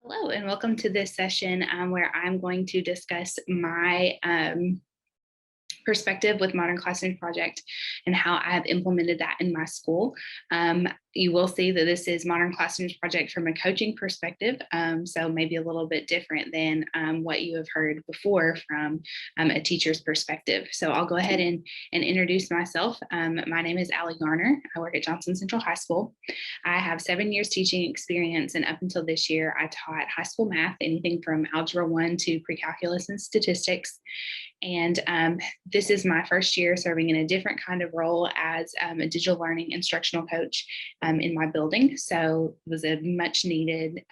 Hello, and welcome to this session where I'm going to discuss my perspective with Modern Classroom Project and how I have implemented that in my school. You will see that this is Modern Classrooms Project from a coaching perspective, so maybe a little bit different than what you have heard before from a teacher's perspective. So I'll go ahead and introduce myself. My name is Allie Garner. I work at Johnson Central High School. I have 7 years teaching experience, and up until this year, I taught high school math, anything from Algebra 1 to pre-calculus and statistics. And this is my first year serving in a different kind of role as a digital learning instructional coach in my building. So it was a much needed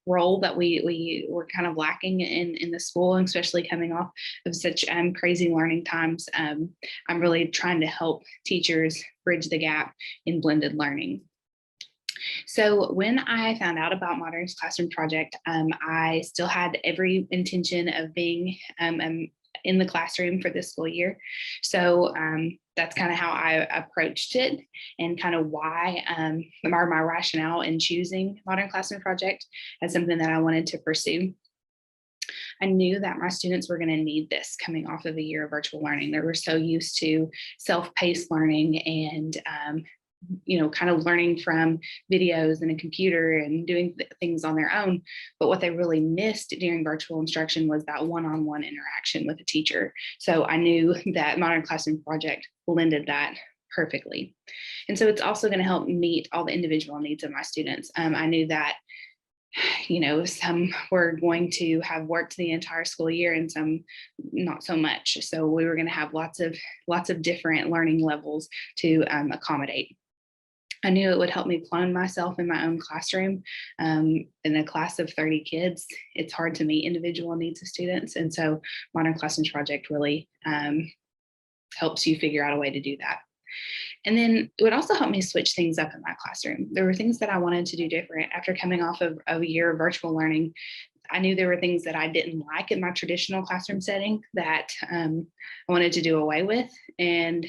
role that we were kind of lacking in the school, and especially coming off of such crazy learning times. I'm really trying to help teachers bridge the gap in blended learning. So when I found out about Modern Classroom Project, I still had every intention of being in the classroom for this school year. So that's kind of how I approached it, and kind of why my rationale in choosing Modern Classroom Project as something that I wanted to pursue. I knew that my students were going to need this coming off of a year of virtual learning. They were so used to self-paced learning and kind of learning from videos and a computer and doing things on their own. But what they really missed during virtual instruction was that one-on-one interaction with a teacher. So I knew that Modern Classroom Project blended that perfectly. And so it's also going to help meet all the individual needs of my students. I knew that some were going to have worked the entire school year and some not so much. So we were going to have lots of different learning levels to accommodate. I knew it would help me clone myself in my own classroom. In a class of 30 kids, it's hard to meet individual needs of students. And so Modern Classrooms Project really helps you figure out a way to do that. And then it would also help me switch things up in my classroom. There were things that I wanted to do different after coming off of a year of virtual learning. I knew there were things that I didn't like in my traditional classroom setting that I wanted to do away with. And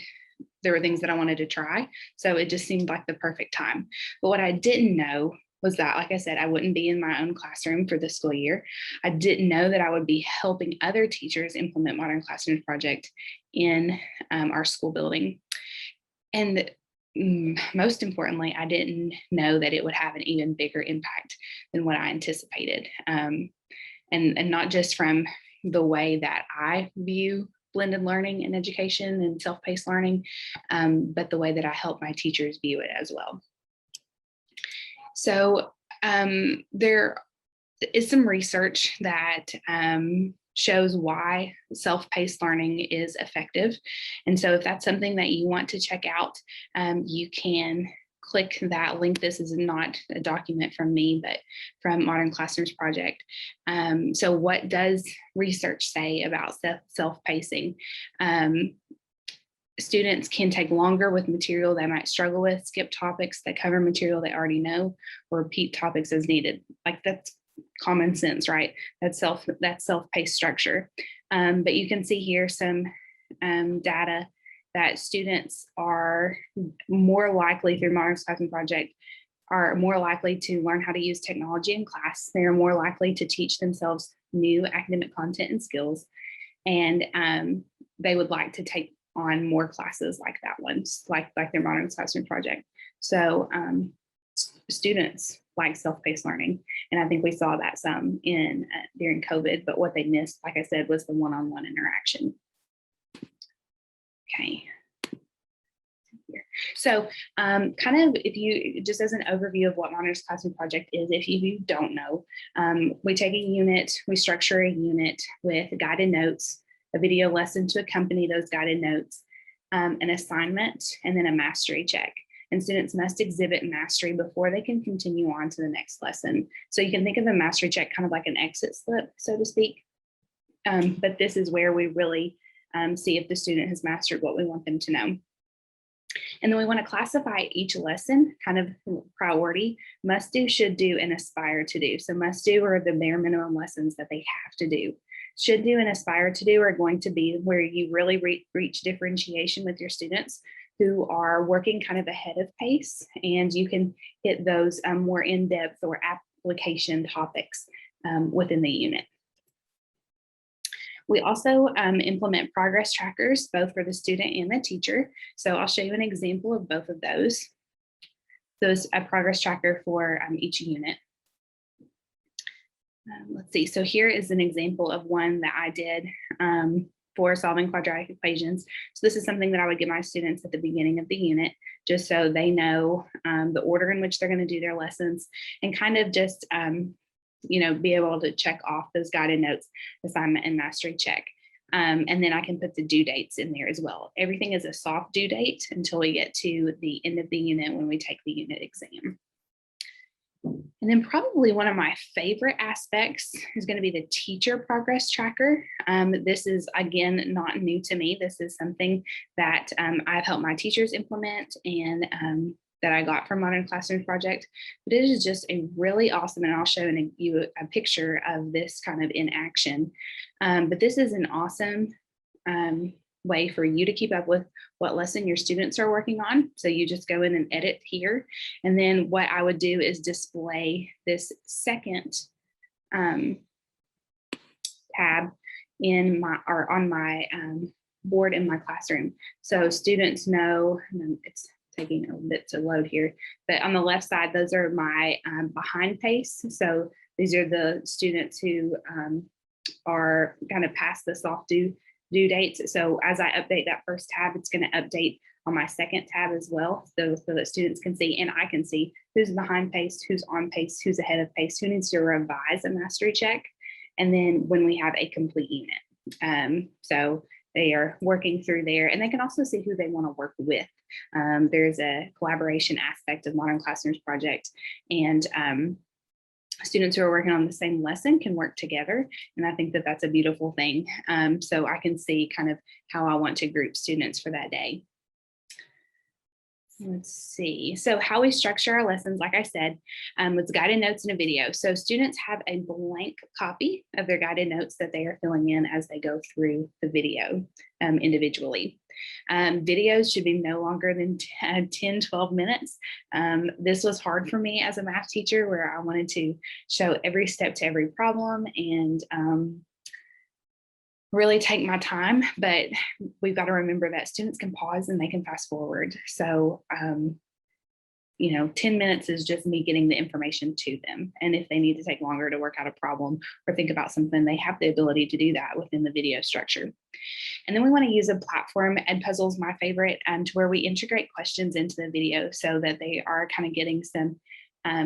there were things that I wanted to try. So it just seemed like the perfect time. But what I didn't know was that, like I said, I wouldn't be in my own classroom for the school year. I didn't know that I would be helping other teachers implement Modern Classroom Project in our school building. And most importantly, I didn't know that it would have an even bigger impact than what I anticipated. And not just from the way that I view blended learning and education and self-paced learning, but the way that I help my teachers view it as well. So there is some research that shows why self-paced learning is effective. And so if that's something that you want to check out, you can click that link. This is not a document from me, but from Modern Classrooms Project. So what does research say about self-pacing? Students can take longer with material they might struggle with, skip topics that cover material they already know, or repeat topics as needed. Like, that's common sense, right? That's self-paced structure. But you can see here some data that students are more likely through Modern Classroom Project are more likely to learn how to use technology in class. They are more likely to teach themselves new academic content and skills. And they would like to take on more classes like that one, like their Modern Classroom Project. So students like self-paced learning. And I think we saw that some during COVID, but what they missed, like I said, was the one-on-one interaction. Okay. So kind of, if you, just as an overview of what Modern Classroom Project is, if you don't know, we take a unit, we structure a unit with guided notes, a video lesson to accompany those guided notes, an assignment, and then a mastery check. And students must exhibit mastery before they can continue on to the next lesson. So you can think of a mastery check kind of like an exit slip, so to speak. But this is where we really see if the student has mastered what we want them to know. And then we want to classify each lesson kind of priority: must do, should do, and aspire to do. So must do are the bare minimum lessons that they have to do. Should do and aspire to do are going to be where you really reach differentiation with your students who are working kind of ahead of pace, and you can hit those more in-depth or application topics within the unit. We also implement progress trackers, both for the student and the teacher. So I'll show you an example of both of those. Those a progress tracker for each unit. Let's see, so here is an example of one that I did for solving quadratic equations. So this is something that I would give my students at the beginning of the unit, just so they know the order in which they're going to do their lessons, and kind of just be able to check off those guided notes, assignment, and mastery check. And then I can put the due dates in there as well. Everything is a soft due date until we get to the end of the unit when we take the unit exam. And then probably one of my favorite aspects is going to be the teacher progress tracker. This is, again, not new to me. This is something that I've helped my teachers implement and that I got from Modern Classrooms Project. But it is just a really awesome, and I'll show you a picture of this kind of in action. But this is an awesome way for you to keep up with what lesson your students are working on. So you just go in and edit here. And then what I would do is display this second tab in my, or on my board in my classroom. So students know, and it's taking a bit to load here, but on the left side, those are my behind pace. So these are the students who are kind of past the soft due dates. So as I update that first tab, it's going to update on my second tab as well, so that students can see, and I can see who's behind pace, who's on pace, who's ahead of pace, who needs to revise a mastery check, and then when we have a complete unit. So they are working through there, and they can also see who they want to work with. There's a collaboration aspect of Modern Classrooms Project, and students who are working on the same lesson can work together. And I think that that's a beautiful thing. So I can see kind of how I want to group students for that day. Let's see. So how we structure our lessons, like I said, with guided notes and a video. So students have a blank copy of their guided notes that they are filling in as they go through the video individually. Videos should be no longer than 10, 12 minutes. This was hard for me as a math teacher, where I wanted to show every step to every problem and really take my time, but we've got to remember that students can pause and they can fast forward. So, 10 minutes is just me getting the information to them. And if they need to take longer to work out a problem or think about something, they have the ability to do that within the video structure. And then we want to use a platform, Edpuzzle is my favorite, to where we integrate questions into the video so that they are kind of getting some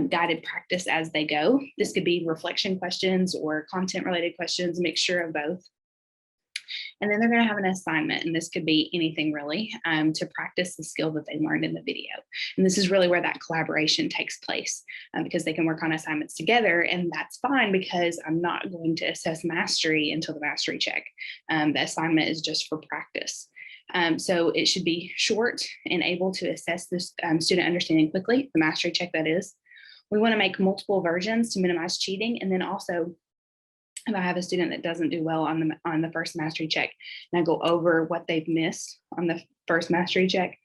guided practice as they go. This could be reflection questions or content related questions, a mixture of both. And then they're going to have an assignment, and this could be anything really, to practice the skill that they learned in the video. And this is really where that collaboration takes place, because they can work on assignments together, and that's fine because I'm not going to assess mastery until the mastery check. The assignment is just for practice. So it should be short and able to assess this student understanding quickly, the mastery check that is. We want to make multiple versions to minimize cheating, and then also, if I have a student that doesn't do well on the first mastery check, and I go over what they've missed on the first mastery check,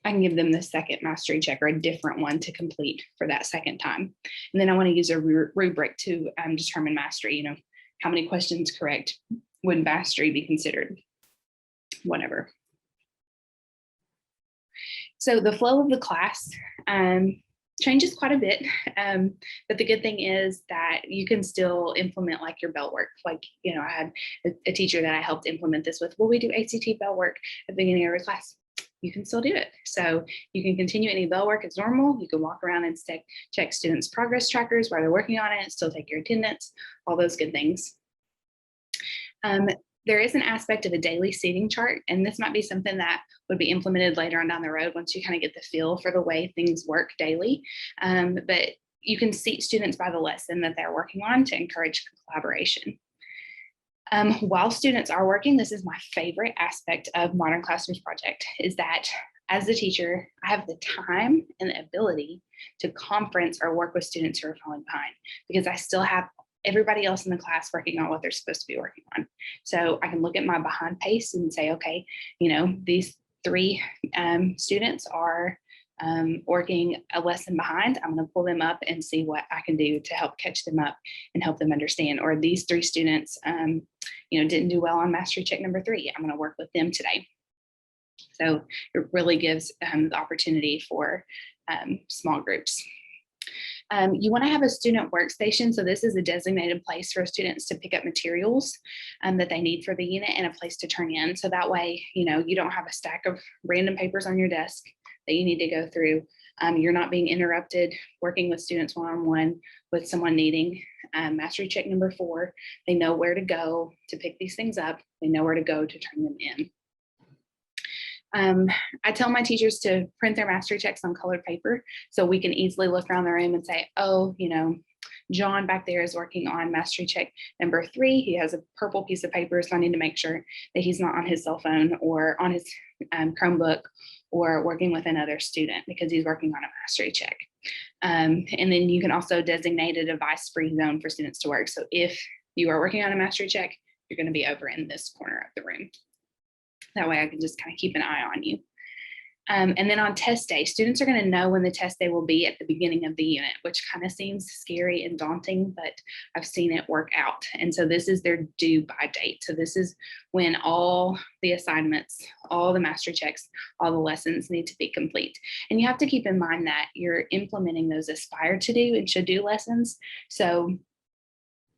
I can give them the second mastery check or a different one to complete for that second time. And then I want to use a rubric to determine mastery. How many questions correct would mastery be considered? Whatever. So the flow of the class changes quite a bit, but the good thing is that you can still implement like your bell work. Like, I had a teacher that I helped implement this with. Well, we do ACT bell work at the beginning of every class. You can still do it. So you can continue any bell work as normal. You can walk around and check students' progress trackers while they're working on it, still take your attendance, all those good things. There is an aspect of a daily seating chart, and this might be something that would be implemented later on down the road once you kind of get the feel for the way things work daily. But you can seat students by the lesson that they're working on to encourage collaboration. While students are working, this is my favorite aspect of Modern Classrooms Project, is that as the teacher, I have the time and the ability to conference or work with students who are falling behind, because I still have everybody else in the class working on what they're supposed to be working on. So I can look at my behind pace and say, okay, these 3 students are working a lesson behind, I'm going to pull them up and see what I can do to help catch them up and help them understand. Or these 3 students, didn't do well on mastery check number 3. I'm going to work with them today. So it really gives the opportunity for small groups. You want to have a student workstation. So this is a designated place for students to pick up materials that they need for the unit and a place to turn in. So that way, you don't have a stack of random papers on your desk that you need to go through. You're not being interrupted working with students one-on-one with someone needing mastery check number 4. They know where to go to pick these things up. They know where to go to turn them in. I tell my teachers to print their mastery checks on colored paper so we can easily look around the room and say, oh, John back there is working on mastery check number 3. He has a purple piece of paper, so I need to make sure that he's not on his cell phone or on his Chromebook or working with another student because he's working on a mastery check. And then you can also designate a device-free zone for students to work. So if you are working on a mastery check, you're going to be over in this corner of the room. That way I can just kind of keep an eye on you. And then on test day, students are going to know when the test day will be at the beginning of the unit, which kind of seems scary and daunting, but I've seen it work out. And so this is their due by date. So this is when all the assignments, all the mastery checks, all the lessons need to be complete. And you have to keep in mind that you're implementing those aspire to do and should do lessons. So,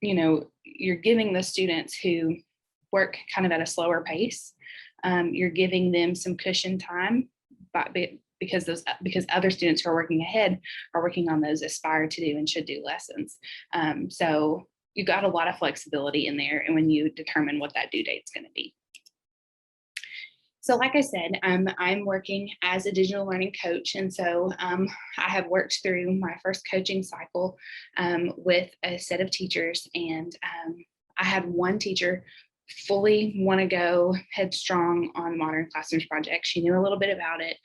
you're giving the students who work kind of at a slower pace, you're giving them some cushion time because other students who are working ahead are working on those aspire to do and should do lessons. So you've got a lot of flexibility in there and when you determine what that due date is going to be. So like I said, I'm working as a digital learning coach. And so I have worked through my first coaching cycle with a set of teachers. And I had one teacher fully want to go headstrong on Modern Classrooms project. She knew a little bit about it.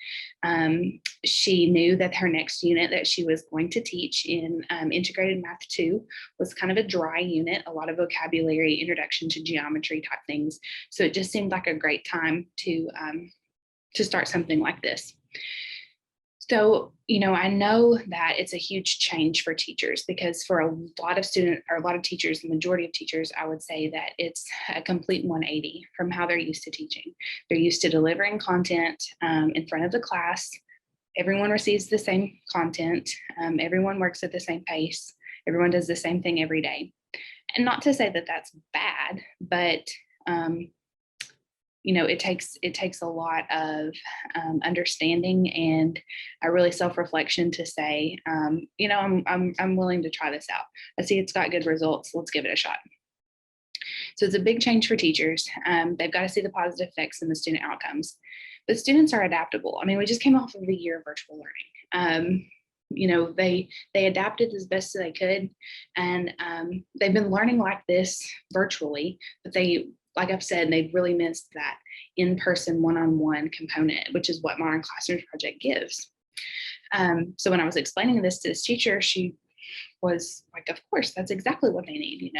She knew that her next unit that she was going to teach in Integrated Math 2 was kind of a dry unit, a lot of vocabulary, introduction to geometry type things. So it just seemed like a great time to start something like this. So, I know that it's a huge change for teachers because for a lot of students or a lot of teachers, the majority of teachers, I would say that it's a complete 180 from how they're used to teaching. They're used to delivering content in front of the class. Everyone receives the same content. Everyone works at the same pace. Everyone does the same thing every day. And not to say that that's bad, but it takes a lot of understanding and a really self-reflection to say, I'm willing to try this out. I see it's got good results. Let's give it a shot. So it's a big change for teachers. They've got to see the positive effects in the student outcomes. But students are adaptable. I mean, we just came off of a year of virtual learning. They adapted as best as they could, and they've been learning like this virtually, but like I've said, they've really missed that in-person one-on-one component, which is what Modern Classrooms project gives. So when I was explaining this to this teacher, she was like, of course, that's exactly what they need,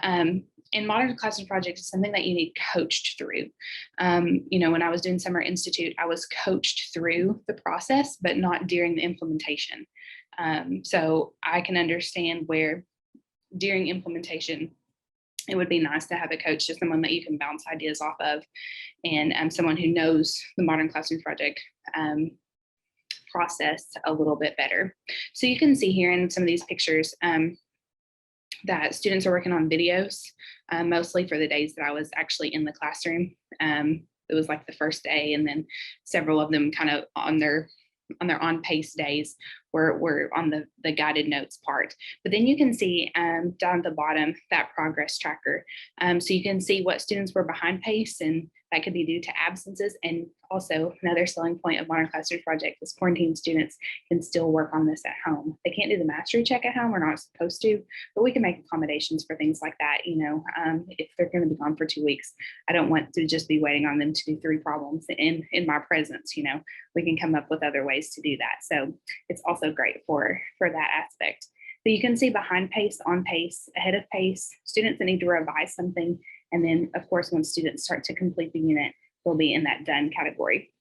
And Modern Classroom project is something that you need coached through. When I was doing Summer Institute, I was coached through the process, but not during the implementation. So I can understand where during implementation, it would be nice to have a coach, just someone that you can bounce ideas off of, and someone who knows the Modern Classroom project process a little bit better. So you can see here in some of these pictures that students are working on videos, mostly for the days that I was actually in the classroom. It was like the first day, and then several of them kind of on their on-pace days were on the guided notes part. But then you can see down at the bottom that progress tracker. So you can see what students were behind pace, and that could be due to absences. And also another selling point of Modern Classroom project is quarantine students can still work on this at home. They can't do the mastery check at home, we're not supposed to, but we can make accommodations for things like that. If they're going to be gone for 2 weeks, I don't want to just be waiting on them to do 3 problems in my presence. We can come up with other ways to do that. So it's also great for that aspect. But you can see behind pace, on pace, ahead of pace, students that need to revise something. And then, of course, when students start to complete the unit, they'll be in that done category.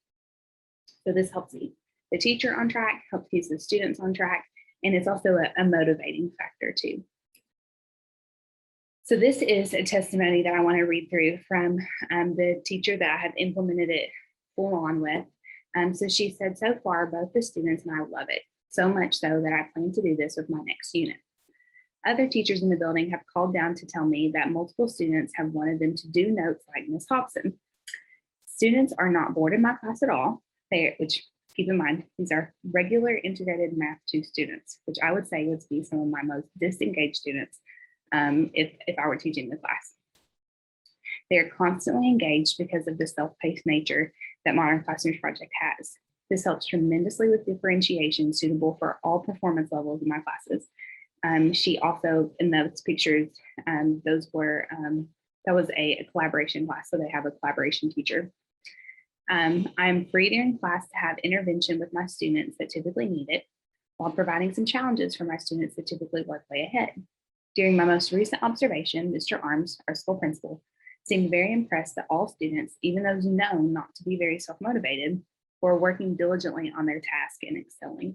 So this helps me the teacher on track, helps keep the students on track, and it's also a motivating factor too. So this is a testimony that I want to read through from the teacher that I have implemented it full on with. So she said, so far, both the students and I love it, so much so that I plan to do this with my next unit. Other teachers in the building have called down to tell me that multiple students have wanted them to do notes like Ms. Hobson. Students are not bored in my class at all, which keep in mind, these are regular integrated Math 2 students, which I would say would be some of my most disengaged students if I were teaching the class. They are constantly engaged because of the self-paced nature that Modern Classrooms Project has. This helps tremendously with differentiation suitable for all performance levels in my classes. She also, in those pictures, that was a collaboration class, so they have a collaboration teacher. I'm free during class to have intervention with my students that typically need it, while providing some challenges for my students that typically work way ahead. During my most recent observation, Mr. Arms, our school principal, seemed very impressed that all students, even those known not to be very self-motivated, were working diligently on their task and excelling.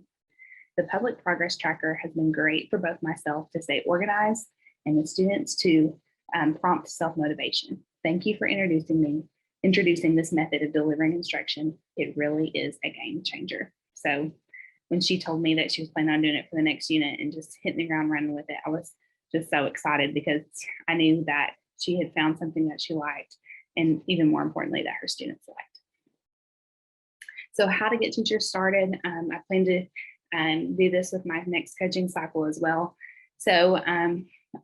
The public progress tracker has been great for both myself to stay organized and the students to prompt self-motivation. Thank you for introducing this method of delivering instruction. It really is a game changer. So when she told me that she was planning on doing it for the next unit and just hitting the ground running with it, I was just so excited because I knew that she had found something that she liked, and even more importantly, that her students liked. So how to get teachers started. I plan to do this with my next coaching cycle as well. So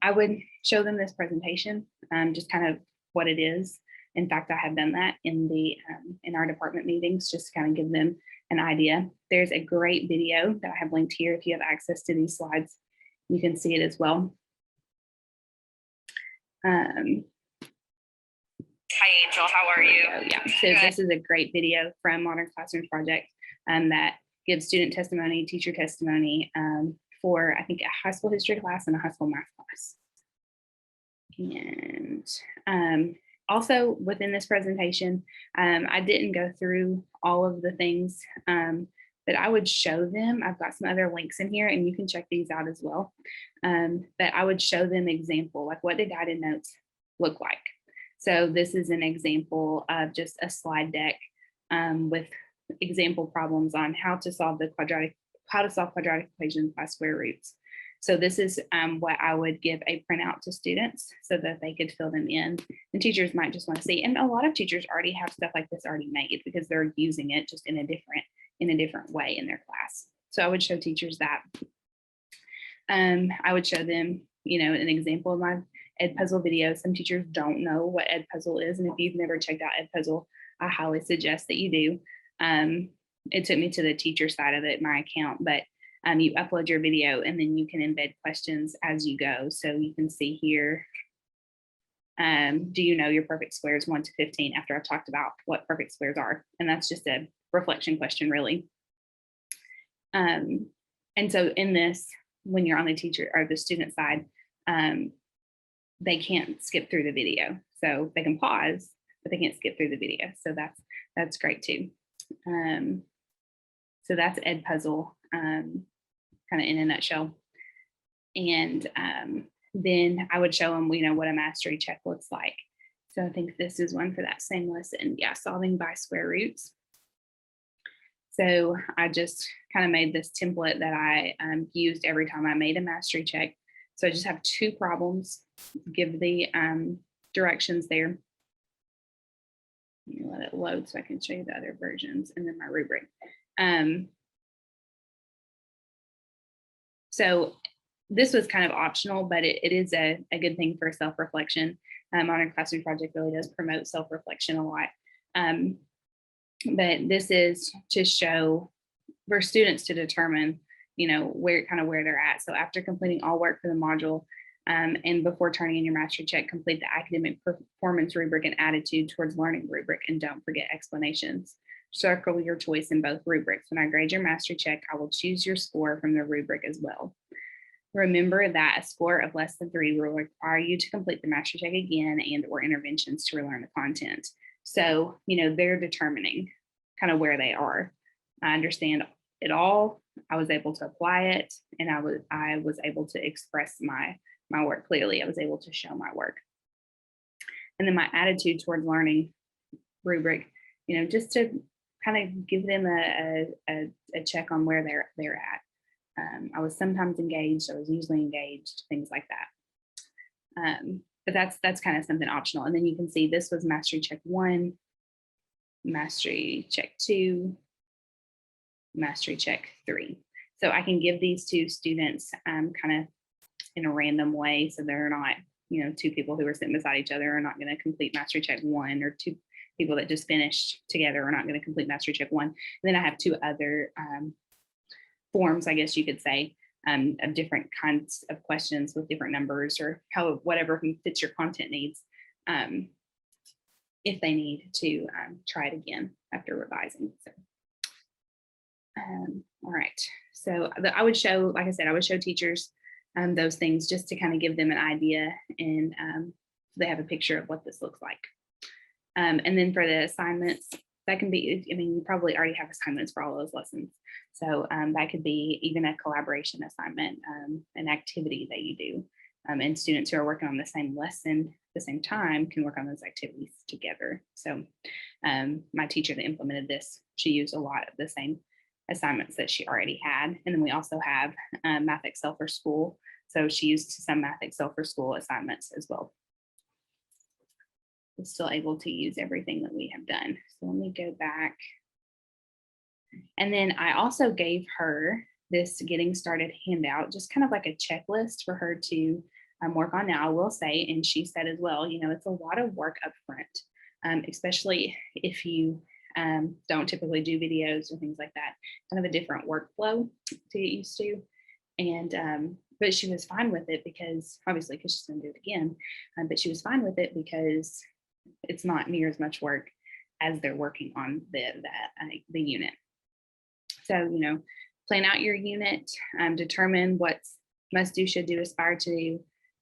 I would show them this presentation, just kind of what it is. In fact, I have done that in our department meetings, just to kind of give them an idea. There's a great video that I have linked here. If you have access to these slides, you can see it as well. Hi, Angel, how are you? Yeah, so this is a great video from Modern Classrooms Project that gives student testimony, teacher testimony for, I think, a high school history class and a high school math class. And also within this presentation, I didn't go through all of the things that I would show them. I've got some other links in here and you can check these out as well. But I would show them example, like what do guided notes look like? So this is an example of just a slide deck with example problems on how to solve quadratic equations by square roots. So this is what I would give a printout to students so that they could fill them in. And teachers might just want to see, and a lot of teachers already have stuff like this already made because they're using it just in a different way in their class. So I would show teachers that. I would show them, an example of my Edpuzzle video. Some teachers don't know what Edpuzzle is, and if you've never checked out Edpuzzle, I highly suggest that you do. It took me to the teacher side of it, my account, but you upload your video and then you can embed questions as you go. So you can see here, do you know your perfect squares 1 to 15 after I've talked about what perfect squares are? And that's just a reflection question, really. And so in this, when you're on the teacher or the student side, they can't skip through the video. So they can pause, but they can't skip through the video. So that's great too. So that's Edpuzzle, kind of in a nutshell. And then I would show them, what a mastery check looks like. So I think this is one for that same lesson. Yeah, solving by square roots. So I just kind of made this template that I used every time I made a mastery check. So I just have 2 problems, give the directions there. Let me let it load so I can show you the other versions and then my rubric. So this was kind of optional, but it is a good thing for self-reflection. Modern Classroom Project really does promote self-reflection a lot. But this is to show for students to determine, where they're at. So after completing all work for the module and before turning in your mastery check, complete the academic performance rubric and attitude towards learning rubric, and don't forget explanations. Circle your choice in both rubrics. When I grade your mastery check, I will choose your score from the rubric as well. Remember that a score of less than 3 will require you to complete the mastery check again and/or interventions to relearn the content. So, they're determining kind of where they are. I understand it all. I was able to apply it, and I was able to express my work clearly. I was able to show my work. And then my attitude towards learning rubric, just to kind of give them a check on where they're at. I was sometimes engaged. I was usually engaged, things like that. But that's kind of something optional. And then you can see this was mastery check 1, mastery check 2, mastery check 3. So I can give these to students kind of in a random way, so they're not, two people who are sitting beside each other are not going to complete mastery check 1, or 2 people that just finished together are not going to complete mastery check 1. And then I have 2 other forms, I guess you could say, of different kinds of questions with different numbers, or whatever fits your content needs, if they need to try it again after revising. So, all right. So I would show, like I said, I would show teachers those things just to kind of give them an idea, and so they have a picture of what this looks like. And then for the assignments, that can be, you probably already have assignments for all those lessons. So that could be even a collaboration assignment, an activity that you do. And students who are working on the same lesson at the same time can work on those activities together. So my teacher that implemented this, she used a lot of the same assignments that she already had. And then we also have Math Excel for School. So she used some Math Excel for School assignments as well. We're still able to use everything that we have done. So let me go back. And then I also gave her this getting started handout, just kind of like a checklist for her to work on. Now, I will say, and she said as well, it's a lot of work up front, especially if you don't typically do videos or things like that, kind of a different workflow to get used to. And but she was fine with it, because obviously, because she's going to do it again, but she was fine with it because it's not near as much work as they're working on the unit. So, plan out your unit, determine what's must do, should do, aspire to do,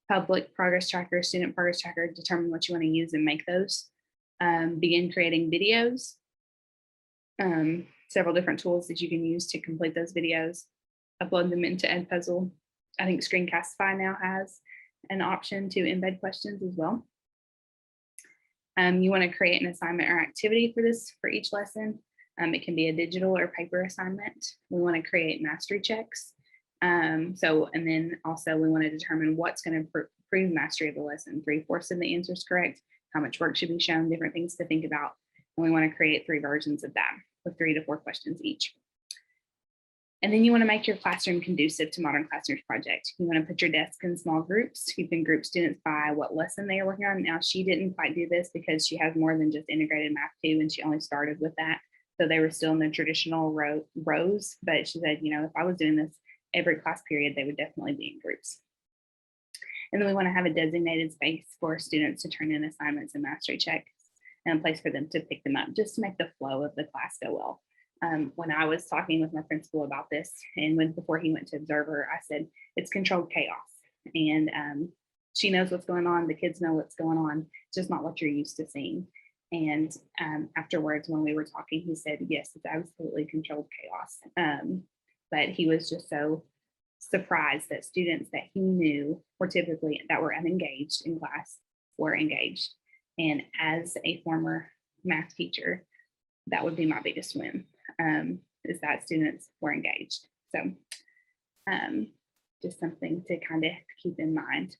public progress tracker, student progress tracker, determine what you want to use and make those. Begin creating videos, several different tools that you can use to complete those videos, upload them into Edpuzzle. I think Screencastify now has an option to embed questions as well. You want to create an assignment or activity for each lesson. It can be a digital or paper assignment. We want to create mastery checks. And then also we want to determine what's going to prove mastery of the lesson. 3/4 of the answer is correct. How much work should be shown, different things to think about. And we want to create 3 versions of that with 3 to 4 questions each. And then you want to make your classroom conducive to Modern Classrooms project. You want to put your desk in small groups. You can group students by what lesson they are working on. Now, she didn't quite do this because she has more than just integrated math 2, and she only started with that. So they were still in the traditional rows, but she said, if I was doing this every class period, they would definitely be in groups. And then we want to have a designated space for students to turn in assignments and mastery checks, and a place for them to pick them up, just to make the flow of the class go well. When I was talking with my principal about this, and before he went to Observer, I said, it's controlled chaos. And she knows what's going on. The kids know what's going on. It's just not what you're used to seeing. And afterwards, when we were talking, he said, yes, it's absolutely controlled chaos. But he was just so surprised that students that he knew were typically that were unengaged in class were engaged. And as a former math teacher, that would be my biggest win, is that students were engaged. So just something to kind of keep in mind.